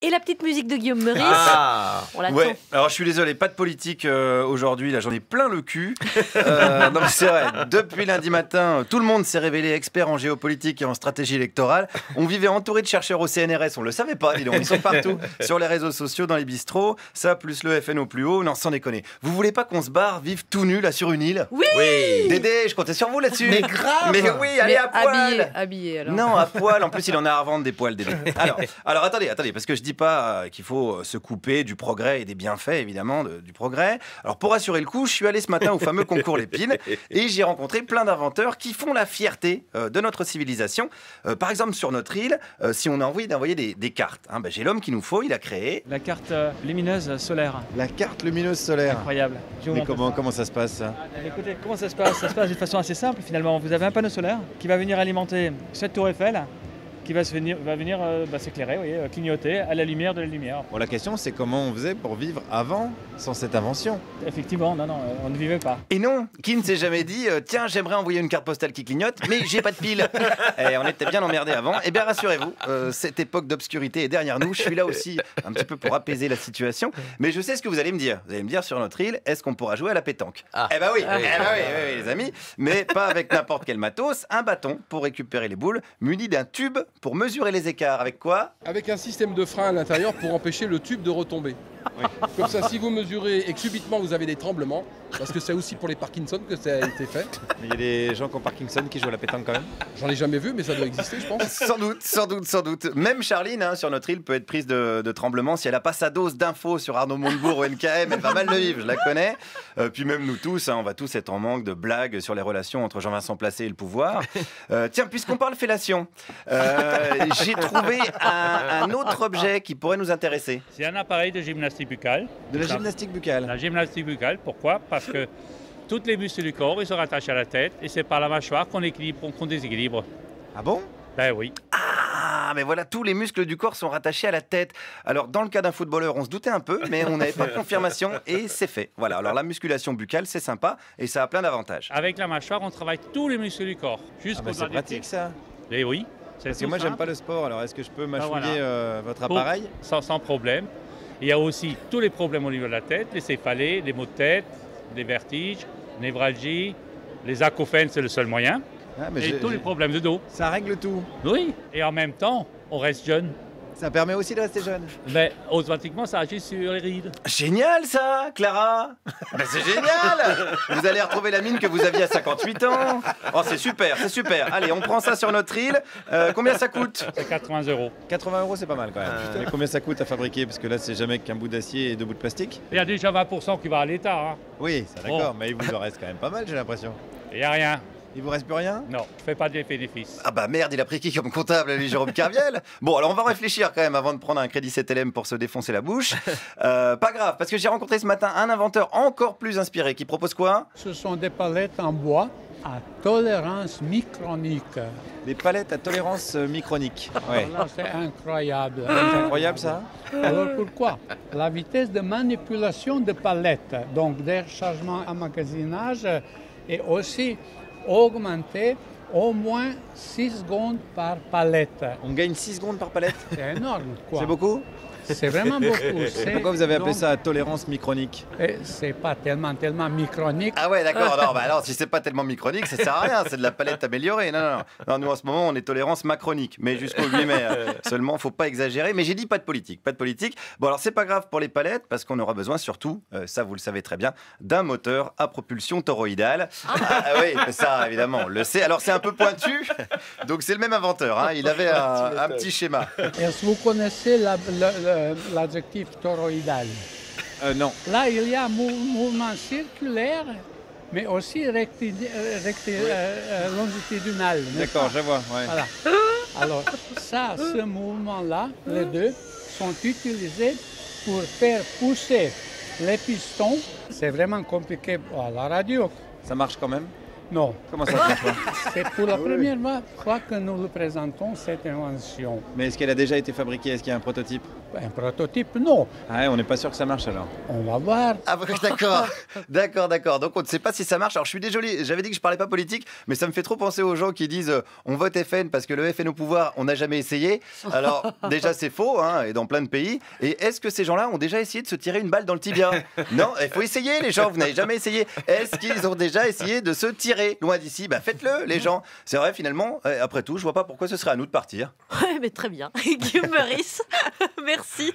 Et la petite musique de Guillaume Meurice, on l'attend. Ouais, alors je suis désolé, pas de politique aujourd'hui, là j'en ai plein le cul. Non mais c'est vrai, depuis lundi matin, tout le monde s'est révélé expert en géopolitique et en stratégie électorale. On vivait entouré de chercheurs au CNRS, on le savait pas, dis donc, ils sont partout, sur les réseaux sociaux, dans les bistrots, ça plus le FN au plus haut, non sans déconner. Vous voulez pas qu'on se barre, vive tout nu là sur une île? Oui, Dédé, je comptais sur vous là-dessus. Mais grave. Mais oui, allez à poil. Habillé alors. Non, à poil, en plus il en a à revendre des poils, Dédé. Alors attendez, parce que je dis pas qu'il faut se couper du progrès et des bienfaits, évidemment, du progrès. Alors, pour assurer le coup, je suis allé ce matin au fameux concours Lépine et j'ai rencontré plein d'inventeurs qui font la fierté de notre civilisation. Par exemple, sur notre île, si on a envie d'envoyer des cartes, j'ai l'homme qu'il nous faut, il a créé... La carte lumineuse solaire. La carte lumineuse solaire. Incroyable. Mais comment ça se passe, ça? Écoutez, comment ça se passe? Ça se passe d'une façon assez simple, finalement. Vous avez un panneau solaire qui va venir alimenter cette tour Eiffel, qui va venir s'éclairer, clignoter à la lumière de la lumière. Bon, la question, c'est comment on faisait pour vivre avant, sans cette invention? Effectivement, non, on ne vivait pas. Et non, qui ne s'est jamais dit tiens, j'aimerais envoyer une carte postale qui clignote, mais j'ai pas de pile. Et on était bien emmerdés avant. Eh bien, rassurez-vous, cette époque d'obscurité est derrière nous. Je suis là aussi un petit peu pour apaiser la situation. Mais je sais ce que vous allez me dire. Vous allez me dire, sur notre île, est-ce qu'on pourra jouer à la pétanque? Eh ben oui, les amis. Mais pas avec n'importe quel matos. Un bâton pour récupérer les boules, muni d'un tube pour mesurer les écarts. Avec quoi? Avec un système de frein à l'intérieur pour empêcher le tube de retomber. Oui. Comme ça, si vous mesurez et que subitement vous avez des tremblements, parce que c'est aussi pour les Parkinson que ça a été fait. Il y a des gens qui ont Parkinson qui jouent à la pétanque quand même? J'en ai jamais vu, mais ça doit exister, je pense. Sans doute. Même Charline, sur notre île, peut être prise de tremblements. Si elle n'a pas sa dose d'infos sur Arnaud Montebourg ou NKM, elle va mal le vivre, je la connais. Puis même nous tous, on va tous être en manque de blagues sur les relations entre Jean-Vincent Placé et le pouvoir. Tiens, puisqu'on parle fellation, j'ai trouvé un autre objet qui pourrait nous intéresser. C'est un appareil de gymnastique buccale. De la gymnastique buccale? La gymnastique buccale, pourquoi? Parce que toutes les muscles du corps, ils sont rattachés à la tête et c'est par la mâchoire qu'on déséquilibre. Ah bon? Ben oui. Ah, mais voilà, tous les muscles du corps sont rattachés à la tête. Alors, dans le cas d'un footballeur, on se doutait un peu, mais on n'avait pas de confirmation et c'est fait. Voilà, alors la musculation buccale, c'est sympa et ça a plein d'avantages. Avec la mâchoire, on travaille tous les muscles du corps. C'est pratique, ça. Et oui. Parce que moi, j'aime pas le sport, alors est-ce que je peux mâchouiller votre appareil? Sans problème. Il y a aussi tous les problèmes au niveau de la tête, les céphalées, les maux de tête, les vertiges, névralgie, les acouphènes, c'est le seul moyen. Et tous les problèmes de dos. Ça règle tout. Oui, et en même temps, on reste jeune. Ça permet aussi de rester jeune. Mais automatiquement, ça agit sur les rides. Génial ça, Clara. C'est génial. Vous allez retrouver la mine que vous aviez à 58 ans. Oh, c'est super. Allez, on prend ça sur notre île. Combien ça coûte? C'est 80 €. 80 €, c'est pas mal quand même. Mais combien ça coûte à fabriquer? Parce que là, c'est jamais qu'un bout d'acier et 2 bouts de plastique. Il y a déjà 20% qui va à l'État. Oui, ça d'accord, mais il vous en reste quand même pas mal, j'ai l'impression. Il n'y a rien. Il vous reste plus rien? Non, je fais pas de bénéfice. Ah bah merde, il a pris qui comme comptable, lui, Jérôme Kerviel? Bon, alors on va réfléchir quand même avant de prendre un crédit 7LM pour se défoncer la bouche. Pas grave, parce que j'ai rencontré ce matin un inventeur encore plus inspiré qui propose quoi? Ce sont des palettes en bois à tolérance micronique. Des palettes à tolérance micronique. Ouais. Alors là, c'est incroyable. C'est incroyable ça? Alors pourquoi? La vitesse de manipulation de palettes, donc des chargements emmagasinage, est aussi augmentée au moins 6 secondes par palette. On gagne 6 secondes par palette? C'est énorme, quoi. C'est beaucoup? C'est vraiment beaucoup. Pourquoi vous avez appelé ça à tolérance micronique? C'est pas tellement micronique. Ah ouais, d'accord. Non, bah alors, si c'est pas tellement micronique, ça sert à rien. C'est de la palette améliorée. Non, nous en ce moment, on est tolérance macronique, mais jusqu'au 8 mai. Seulement, faut pas exagérer. Mais j'ai dit pas de politique. Bon, alors c'est pas grave pour les palettes parce qu'on aura besoin surtout, ça vous le savez très bien, d'un moteur à propulsion toroïdale. Ah oui, ça évidemment, on le sait. Alors c'est un peu pointu, donc c'est le même inventeur. Il avait un petit schéma. Est-ce que vous connaissez l'adjectif toroïdal? Non. Là, il y a un mouvement circulaire, mais aussi longitudinal. D'accord, je vois. Ouais. Voilà. Alors, ce mouvement-là, les deux, sont utilisés pour faire pousser les pistons. C'est vraiment compliqué à la radio. Ça marche quand même? Non. Comment ça marche pas? C'est pour la première fois que nous le présentons, cette invention. Mais est-ce qu'elle a déjà été fabriquée? Est-ce qu'il y a un prototype? Un prototype, non. Ah ouais, on n'est pas sûr que ça marche alors. On va voir. Ah d'accord. Donc on ne sait pas si ça marche. Alors je suis désolé, j'avais dit que je parlais pas politique, mais ça me fait trop penser aux gens qui disent on vote FN parce que le FN au pouvoir, on n'a jamais essayé. Alors déjà c'est faux, hein, et dans plein de pays. Et est-ce que ces gens-là ont déjà essayé de se tirer une balle dans le tibia? Non, il faut essayer les gens, vous n'avez jamais essayé. Est-ce qu'ils ont déjà essayé de se tirer loin d'ici? Bah faites-le les gens. C'est vrai finalement, après tout, je vois pas pourquoi ce serait à nous de partir. Ouais, mais très bien. Guillaume Meurice, merci.